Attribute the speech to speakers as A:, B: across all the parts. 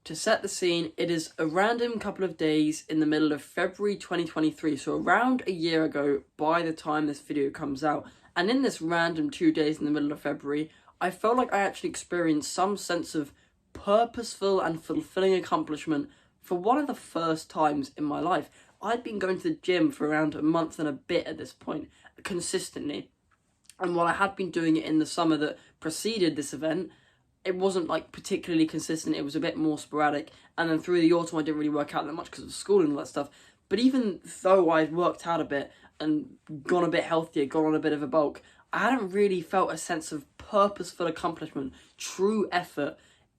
A: To set the scene, it is a random couple of days in the middle of February 2023, so around a year ago by the time this video comes out. And in this random 2 days in the middle of February, I felt like I actually experienced some sense of purposeful and fulfilling accomplishment for one of the first times in my life. I'd been going to the gym for around a month and a bit at this point, consistently. And while I had been doing it in the summer that preceded this event, it wasn't like particularly consistent. It was a bit more sporadic, and then through the autumn I didn't really work out that much because of school and all that stuff. But even though I'd worked out a bit and gone a bit healthier, gone on a bit of a bulk, I hadn't really felt a sense of purposeful accomplishment, true effort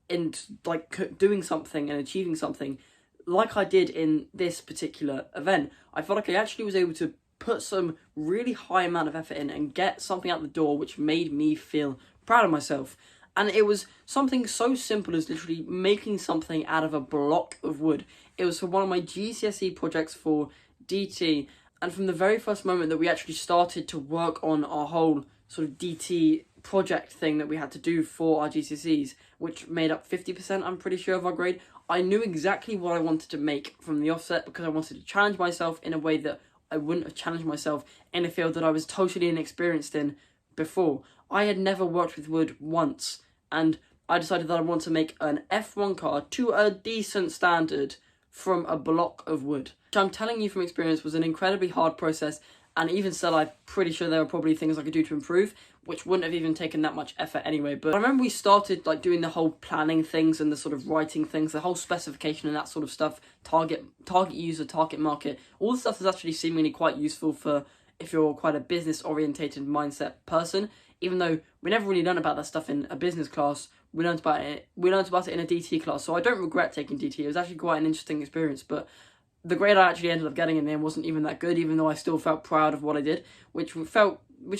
A: in like doing something and achieving something like I did in this particular event. I felt like I actually was able to put some really high amount of effort in and get something out the door which made me feel proud of myself. And it was something so simple as literally making something out of a block of wood. It was for one of my GCSE projects for DT. And from the very first moment that we actually started to work on our whole sort of DT project thing that we had to do for our GCSEs, which made up 50%, I'm pretty sure, of our grade, I knew exactly what I wanted to make from the offset because I wanted to challenge myself in a way that I wouldn't have challenged myself in a field that I was totally inexperienced in before. I had never worked with wood once. And I decided that I want to make an F1 car to a decent standard from a block of wood. Which I'm telling you from experience was an incredibly hard process, and even still I'm pretty sure there were probably things I could do to improve, which wouldn't have even taken that much effort anyway. But I remember we started like doing the whole planning things and the sort of writing things, the whole specification and that sort of stuff, target user, target market, all the stuff is actually seemingly quite useful for if you're quite a business orientated mindset person. Even though we never really learned about that stuff in a business class, we learned about it in a DT class, so I don't regret taking DT. It was actually quite an interesting experience, but the grade I actually ended up getting in the end wasn't even that good, even though I still felt proud of what I did, which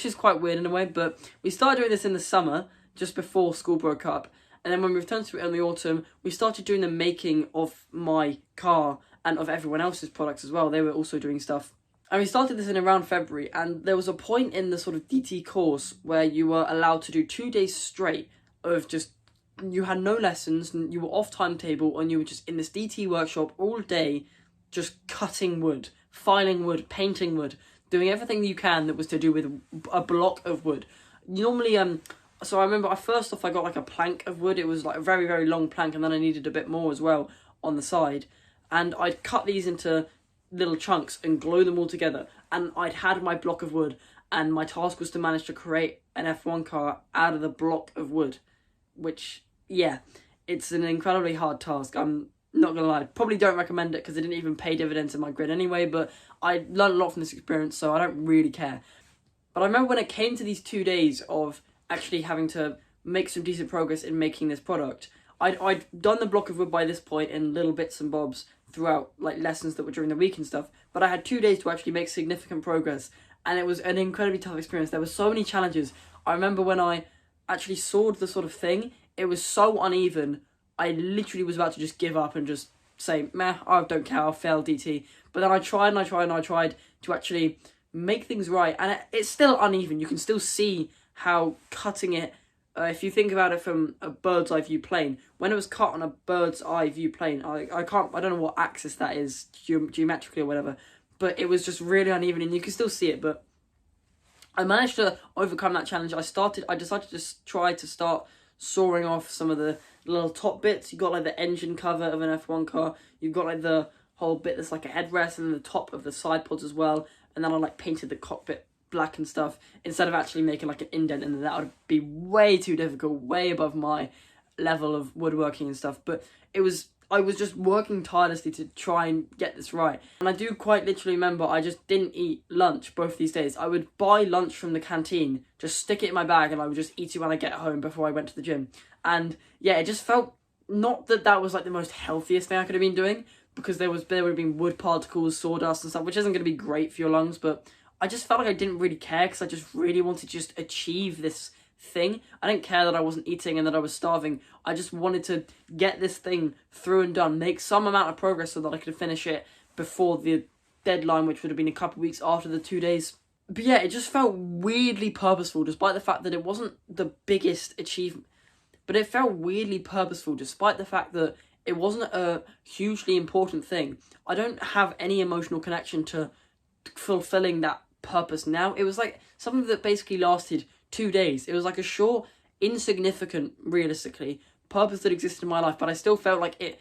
A: is quite weird in a way. But we started doing this in the summer, just before school broke up, and then when we returned to it in the autumn, we started doing the making of my car and of everyone else's products as well. They were also doing stuff. And we started this in around February, and there was a point in the sort of DT course where you were allowed to do 2 days straight of just, you had no lessons, and you were off timetable, and you were just in this DT workshop all day, just cutting wood, filing wood, painting wood, doing everything you can that was to do with a block of wood. Normally, so I remember first off I got like a plank of wood. It was like a very, very long plank, and then I needed a bit more as well on the side. And I'd cut these into little chunks and glue them all together, and I'd had my block of wood, and my task was to manage to create an F1 car out of the block of wood, which, yeah, it's an incredibly hard task. I'm not gonna lie, probably don't recommend it because it didn't even pay dividends in my grade anyway, but I learned a lot from this experience, so I don't really care. But I remember when it came to these 2 days of actually having to make some decent progress in making this product, I'd done the block of wood by this point in little bits and bobs throughout like lessons that were during the week and stuff, but I had 2 days to actually make significant progress, and it was an incredibly tough experience. There were so many challenges. I remember when I actually sawed the sort of thing, it was so uneven, I literally was about to just give up and just say, meh, I don't care, I'll fail DT. But then I tried to actually make things right, and it's still uneven. You can still see how cutting it, if you think about it from a bird's eye view plane, when it was cut on a bird's eye view plane, I don't know what axis that is, geometrically or whatever, but it was just really uneven, and you can still see it. But I managed to overcome that challenge. I decided to try to start sawing off some of the little top bits. You've got like the engine cover of an F1 car, you've got like the whole bit that's like a headrest, and then the top of the side pods as well, and then I like painted the cockpit black and stuff, instead of actually making like an indent, and that would be way too difficult, way above my level of woodworking and stuff. But I was just working tirelessly to try and get this right. And I do quite literally remember I just didn't eat lunch both these days. I would buy lunch from the canteen, just stick it in my bag, and I would just eat it when I get home before I went to the gym. And yeah, it just felt, not that was like the most healthiest thing I could have been doing, because there would have been wood particles, sawdust and stuff, which isn't going to be great for your lungs, but I just felt like I didn't really care, because I just really wanted to just achieve this thing. I didn't care that I wasn't eating and that I was starving. I just wanted to get this thing through and done, make some amount of progress so that I could finish it before the deadline, which would have been a couple of weeks after the 2 days. But yeah, it just felt weirdly purposeful, despite the fact that it wasn't the biggest achievement. But it felt weirdly purposeful, despite the fact that It wasn't a hugely important thing. I don't have any emotional connection to fulfilling that purpose now. It was like something that basically lasted 2 days. It was like a short, insignificant, realistically, purpose that existed in my life, but I still felt like it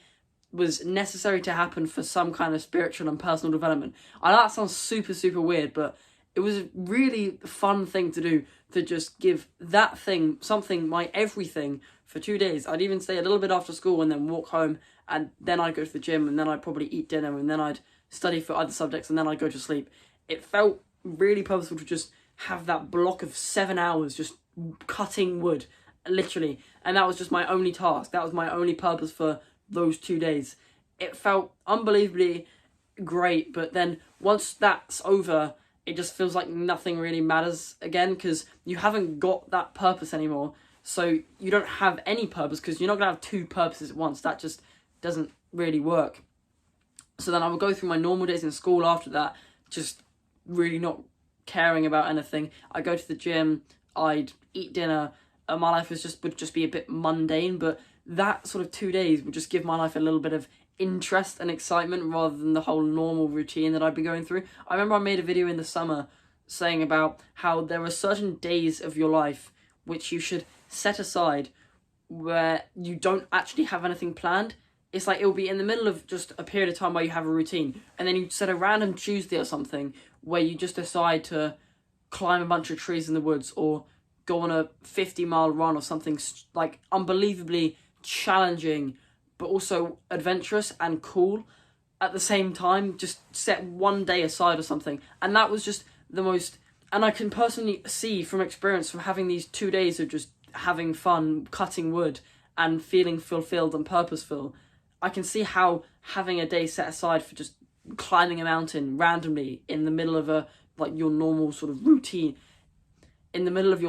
A: was necessary to happen for some kind of spiritual and personal development. I know that sounds super, super weird, but it was a really fun thing to do, to just give that thing, something, my everything, for 2 days. I'd even stay a little bit after school and then walk home, and then I'd go to the gym, and then I'd probably eat dinner, and then I'd study for other subjects, and then I'd go to sleep. It felt really purposeful to just have that block of 7 hours just cutting wood, literally. And that was just my only task. That was my only purpose for those 2 days. It felt unbelievably great, but then once that's over, it just feels like nothing really matters again, because you haven't got that purpose anymore. So you don't have any purpose, because you're not going to have two purposes at once. That just doesn't really work. So then I would go through my normal days in school after that, just really not caring about anything. I'd go to the gym, I'd eat dinner, and my life would just be a bit mundane, but that sort of 2 days would just give my life a little bit of interest and excitement rather than the whole normal routine that I'd be going through. I remember I made a video in the summer saying about how there are certain days of your life which you should set aside where you don't actually have anything planned. It's like it'll be in the middle of just a period of time where you have a routine, and then you set a random Tuesday or something where you just decide to climb a bunch of trees in the woods or go on a 50-mile run or something like unbelievably challenging but also adventurous and cool at the same time. Just set one day aside or something, and that was just the most. And I can personally see from experience, from having these 2 days of just having fun, cutting wood, and feeling fulfilled and purposeful, I can see how having a day set aside for just climbing a mountain randomly in the middle of your normal sort of routine, in the middle of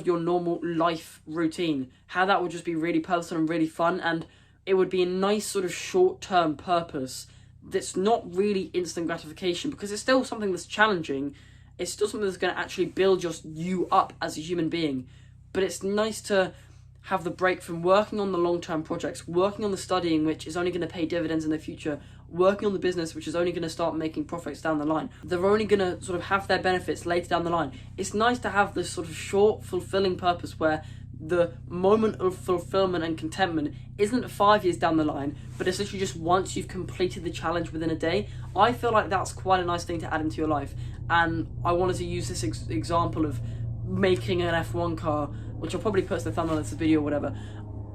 A: your normal life routine, how that would just be really personal and really fun, and it would be a nice sort of short-term purpose that's not really instant gratification, because it's still something that's challenging. It's still something that's going to actually build you up as a human being. But it's nice to have the break from working on the long-term projects, working on the studying, which is only going to pay dividends in the future, working on the business, which is only going to start making profits down the line. They're only going to sort of have their benefits later down the line. It's nice to have this sort of short, fulfilling purpose where the moment of fulfillment and contentment isn't 5 years down the line, but it's literally just once you've completed the challenge within a day. I feel like that's quite a nice thing to add into your life, and I wanted to use this example of making an F1 car, which I'll probably put as the thumbnail of this video or whatever,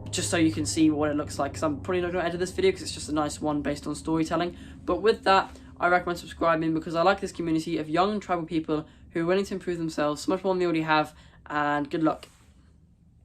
A: just so you can see what it looks like, because I'm probably not going to edit this video because it's just a nice one based on storytelling. But with that, I recommend subscribing, because I like this community of young tribal people who are willing to improve themselves so much more than they already have, and good luck.